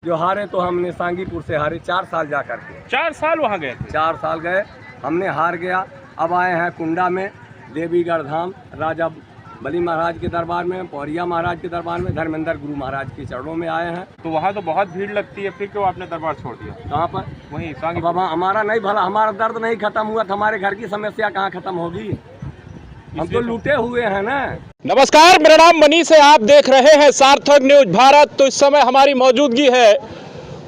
जो हारे तो हमने सांगीपुर से हारे 4 साल जा करके। 4 साल वहाँ गए थे? 4 साल गए, हमने हार गया। अब आए हैं कुंडा में, देवीगढ़ धाम, राजा बली महाराज के दरबार में, पौरिया महाराज के दरबार में, धर्मेंद्र गुरु महाराज के चरणों में आए हैं। तो वहाँ तो बहुत भीड़ लगती है, फिर क्यों आपने दरबार छोड़ दिया? कहाँ पर? वहीं बाबा हमारा नहीं भला, हमारा दर्द नहीं खत्म हुआ तो हमारे घर की समस्या कहाँ खत्म होगी? हम तो लूटे हुए हैं ना। नमस्कार, मेरा नाम मनीष है, आप देख रहे हैं सार्थक न्यूज भारत। तो इस समय हमारी मौजूदगी है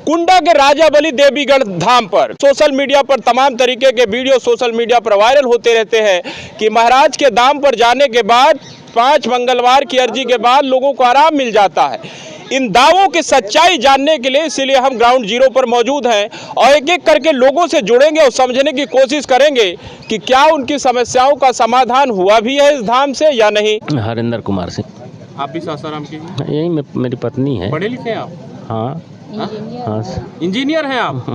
कुंडा के राजा बली देवीगढ़ धाम पर। सोशल मीडिया पर तमाम तरीके के वीडियो सोशल मीडिया पर वायरल होते रहते हैं कि महाराज के धाम पर जाने के बाद 5 मंगलवार की अर्जी के बाद लोगों को आराम मिल जाता है। इन दावों की सच्चाई जानने के लिए इसीलिए हम ग्राउंड जीरो पर मौजूद हैं और एक एक करके लोगों से जुड़ेंगे और समझने की कोशिश करेंगे कि क्या उनकी समस्याओं का समाधान हुआ भी है इस धाम से या नहीं। हरिंदर कुमार सिंह। आप भी सासाराम के हैं? यही मेरी पत्नी है। पढ़े लिखे हैं आप? हाँ। हाँ इंजीनियर हैं आप?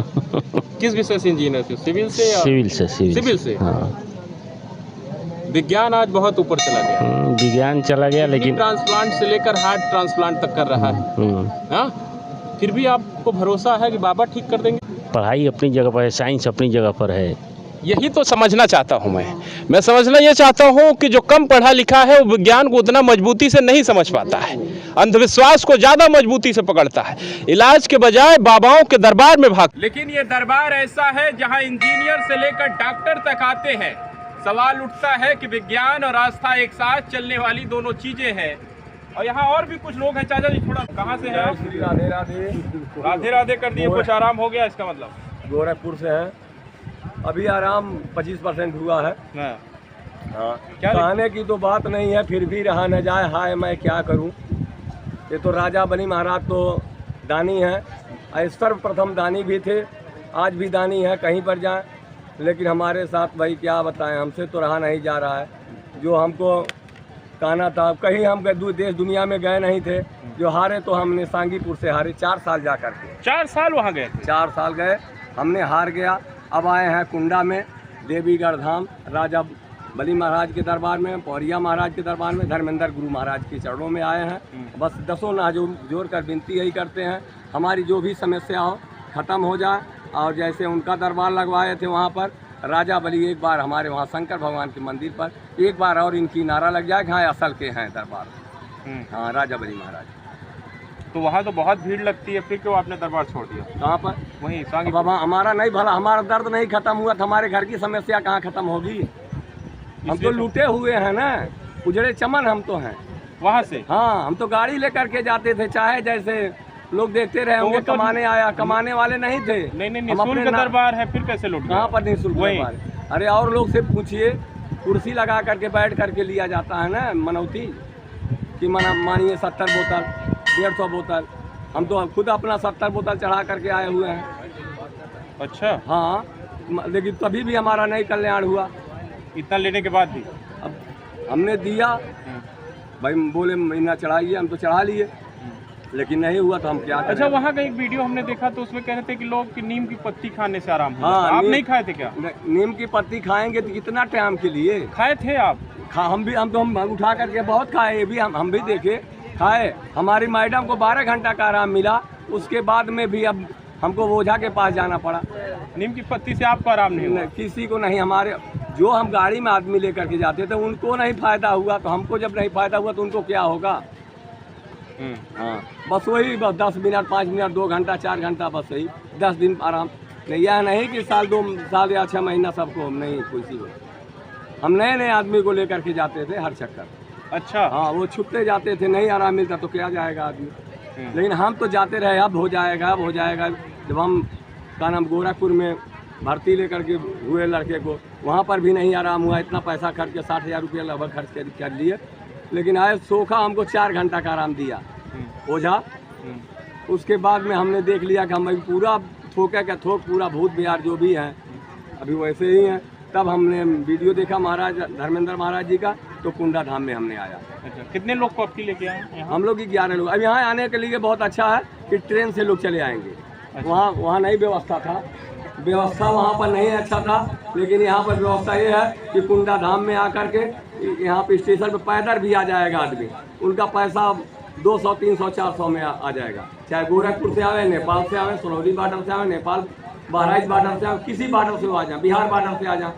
किस विषय से इंजीनियर से? सिविल से या? सिविल से। हाँ। विज्ञान आज बहुत ऊपर चला गया। विज्ञान चला गया, लेकिन ट्रांसप्लांट से लेकर हार्ट ट्रांसप्लांट तक कर रहा है। हाँ? फिर भी आपको भरोसा है कि बाबा ठीक कर देंगे? पढ़ाई अपनी जगह पर है, साइंस अपनी जगह पर है। यही तो समझना चाहता हूँ मैं समझना ये चाहता हूँ कि जो कम पढ़ा लिखा है वो विज्ञान को उतना मजबूती से नहीं समझ पाता है, अंधविश्वास को ज्यादा मजबूती से पकड़ता है, इलाज के बजाय बाबाओं के दरबार में भाग। लेकिन ये दरबार ऐसा है जहाँ इंजीनियर से लेकर डॉक्टर तक आते हैं। सवाल उठता है कि विज्ञान और आस्था एक साथ चलने वाली दोनों चीजें हैं। और यहाँ और भी कुछ लोग हैं। चाचा जी थोड़ा कहाँ से हैं? राधे राधे। राधे राधे कर दिए, कुछ आराम हो गया इसका मतलब? गोरखपुर से हैं, अभी आराम 25% हुआ है। हाँ, क्या कहने की तो बात नहीं है, फिर भी रहा न जाए। हाय मैं क्या करूं? ये तो राजा बली महाराज तो दानी हैं, सर्वप्रथम दानी भी थे, आज भी दानी है कहीं पर जाएं। लेकिन हमारे साथ भाई क्या बताएं, हमसे तो रहा नहीं जा रहा है। जो हमको कहना था, कहीं हम देश दुनिया में गए नहीं थे। जो हारे तो हमने सांगीपुर से हारे 4 साल जा करके। 4 साल वहाँ गए थे? 4 साल गए, हमने हार गया। अब आए हैं कुंडा में, देवीगढ़ धाम, राजा बली महाराज के दरबार में, पौरिया महाराज के दरबार में, धर्मेंद्र गुरु महाराज के चरणों में आए हैं। बस 10 नाज़ों जोड़ कर विनती यही करते हैं, हमारी जो भी समस्या हो ख़त्म हो जाए। और जैसे उनका दरबार लगवाए थे वहाँ पर राजा बली, एक बार हमारे वहाँ शंकर भगवान के मंदिर पर एक बार और इनकी नारा लग जाए, हाँ असल के हैं दरबार। हाँ, राजा बली महाराज। तो वहाँ तो बहुत भीड़ लगती है, फिर क्यों आपने दरबार छोड़ दिया? कहाँ पर? वहीं सांगी। बाबा हमारा नहीं भला, हमारा दर्द नहीं खत्म हुआ तो हमारे घर की समस्या कहाँ खत्म होगी? हम तो लूटे हुए हैं ना, उजड़े चमन हम तो हैं वहाँ से। हाँ, हम तो गाड़ी लेकर के जाते थे, चाहे जैसे लोग देखते रहे होंगे। कमाने आया, कमाने वाले नहीं थे। नहीं, निःशुल्क दरबार है, फिर कैसे लूट? कहाँ पर निःशुल्क दरबार? अरे और लोग से पूछिए, कुर्सी लगा करके बैठ करके लिया जाता है ना मनौती कि मानिए 70 बोतल 150 बोतल। हम तो खुद अपना 70 बोतल चढ़ा करके आए हुए हैं। अच्छा। हाँ, लेकिन तभी भी हमारा नहीं कल्याण हुआ। इतना लेने के बाद भी? अब हमने दिया, भाई बोले महीना चढ़ाइए, हम तो चढ़ा लिए, लेकिन नहीं हुआ तो हम क्या करें? अच्छा, वहाँ का एक वीडियो हमने देखा तो उसमें कह रहे थे कि लोग कि नीम की पत्ती खाने से आराम हुआ। हाँ, आप नहीं खाए थे क्या? नीम की पत्ती खाएंगे तो कितना टाइम के लिए खाए थे आप? हम उठा करके बहुत खाए, ये भी हम भी देखे, खाए। हमारी मैडम को 12 घंटा का आराम मिला, उसके बाद में भी अब हमको ओझा के पास जाना पड़ा। नीम की पत्ती से आपको आराम नहीं हुआ? किसी को नहीं। हमारे जो हम गाड़ी में आदमी लेकर के जाते थे उनको नहीं फायदा हुआ, तो हमको जब नहीं फायदा हुआ तो उनको क्या होगा? हाँ, बस वही 10 मिनट 5 मिनट 2 घंटा 4 घंटा, बस यही 10 दिन आराम। नहीं, यह नहीं कि साल 2 साल या 6 महीना सबको नहीं, किसी को। हम नए नए आदमी को लेकर के जाते थे हर चक्कर। अच्छा। हाँ, वो छुपते जाते थे, नहीं आराम मिलता तो क्या जाएगा आदमी। लेकिन हम तो जाते रहे, अब हो जाएगा अब हो जाएगा। जब हम का नाम गोरखपुर में भर्ती लेकर के हुए लड़के को, वहाँ पर भी नहीं आराम हुआ। इतना पैसा खर्च के 60,000 रुपया लगभग खर्च कर लिए, लेकिन आए सोखा हमको 4 घंटा का आराम दिया ओझा। उसके बाद में हमने देख लिया कि हम अभी पूरा थोके का थोक, पूरा भूत बिहार जो भी हैं अभी वैसे ही हैं। तब हमने वीडियो देखा महाराज धर्मेंद्र महाराज जी का, तो कुंडा धाम में हमने आया। अच्छा, कितने लोग को आपकी लेके आए? हम लोग 11 लोग। अब यहाँ आने के लिए बहुत अच्छा है कि ट्रेन से लोग चले आएंगे। अच्छा। वहाँ नहीं व्यवस्था था, व्यवस्था वहाँ पर नहीं अच्छा था, लेकिन यहाँ पर व्यवस्था ये है कि कुंडा धाम में आकर के यहाँ पे स्टेशन पर पैदल भी आ जाएगा आदमी। उनका पैसा 200, 300, 400 में आ जाएगा। चाहे गोरखपुर से आवे, नेपाल से आवे, सोनौली बॉर्डर से आवे, नेपाल बहराइच बॉर्डर से आवे, किसी बॉर्डर से वो आ जाए, बिहार बॉर्डर से आ जाए,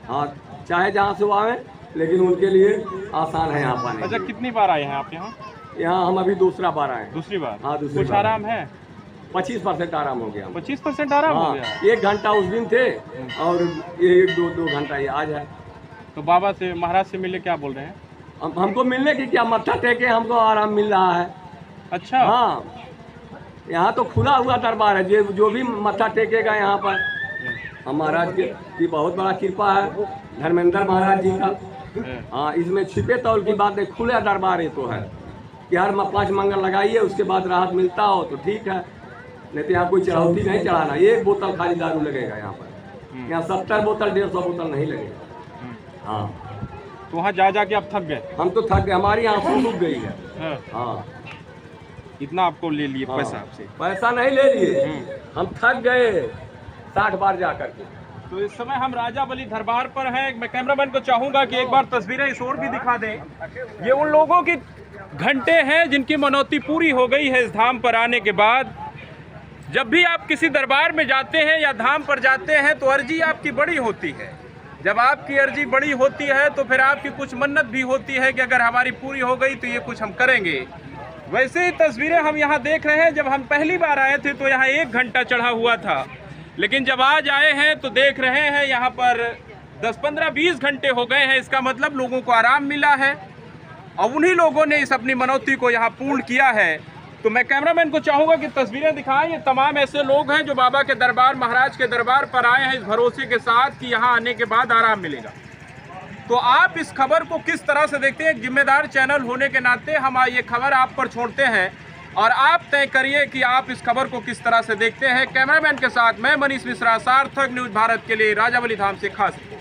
हाँ चाहे जहाँ से वो आवे, लेकिन उनके लिए आसान है यहाँ पाने। अच्छा, कितनी बार आए हैं आप यहाँ? यहाँ हम अभी दूसरा बार आए हैं। दूसरी बार? हाँ, दूसरी कुछ बार। आराम है? 25% आराम हो गया। 25% आराम हो गया? 1 घंटा उस दिन थे और ये 2 घंटा ये आज है। तो बाबा से, महाराज से मिले, क्या बोल रहे हैं? हमको मिलने की क्या, मत्था टेके हमको आराम मिल रहा है। अच्छा। हाँ, यहाँ तो खुला हुआ दरबार है, जो भी मत्था टेकेगा यहाँ पर, हम महाराज की बहुत बड़ा कृपा है, धर्मेंद्र महाराज जी का। हाँ, इसमें छिपे तौल की बात नहीं, खुला दरबार ही तो है कि हर 5 मंगल लगाइए, उसके बाद राहत मिलता हो तो ठीक है, नहीं तो यहाँ कोई चढ़ौती नहीं चढ़ाना। 1 बोतल खाली दारू लगेगा यहाँ पर, यहाँ 70 बोतल 150 बोतल नहीं लगेगा। हाँ, तो वहाँ जा के आप थक गए? हम तो थक गए, हमारी आंसू सूख गई है। हाँ, इतना आपको ले लिए हाँ। पैसा आपसे? पैसा नहीं ले लिए, हम थक गए 60 बार जा करके। तो इस समय हम राजाबली दरबार पर हैं। मैं कैमरामैन को चाहूंगा कि एक बार तस्वीरें इस ओर भी दिखा दें। ये उन लोगों की घंटे हैं जिनकी मनौती पूरी हो गई है इस धाम पर आने के बाद। जब भी आप किसी दरबार में जाते हैं या धाम पर जाते हैं तो अर्जी आपकी बड़ी होती है। जब आपकी अर्जी बड़ी होती है तो फिर आपकी कुछ मन्नत भी होती है कि अगर हमारी पूरी हो गई तो ये कुछ हम करेंगे। वैसे ही तस्वीरें हम यहाँ देख रहे हैं। जब हम पहली बार आए थे तो यहाँ 1 घंटा चढ़ा हुआ था, लेकिन जब आज आए हैं तो देख रहे हैं यहाँ पर 10, 15, 20 घंटे हो गए हैं। इसका मतलब लोगों को आराम मिला है और उन्हीं लोगों ने इस अपनी मनौती को यहाँ पूर्ण किया है। तो मैं कैमरामैन को चाहूँगा कि तस्वीरें दिखाएं। ये तमाम ऐसे लोग हैं जो बाबा के दरबार, महाराज के दरबार पर आए हैं इस भरोसे के साथ कि यहाँ आने के बाद आराम मिलेगा। तो आप इस खबर को किस तरह से देखते हैं? एक जिम्मेदार चैनल होने के नाते हम ये खबर आप पर छोड़ते हैं और आप तय करिए कि आप इस खबर को किस तरह से देखते हैं। कैमरामैन के साथ मैं मनीष मिश्रा, सार्थक न्यूज़ भारत के लिए राजाबली धाम से खास रिपोर्ट।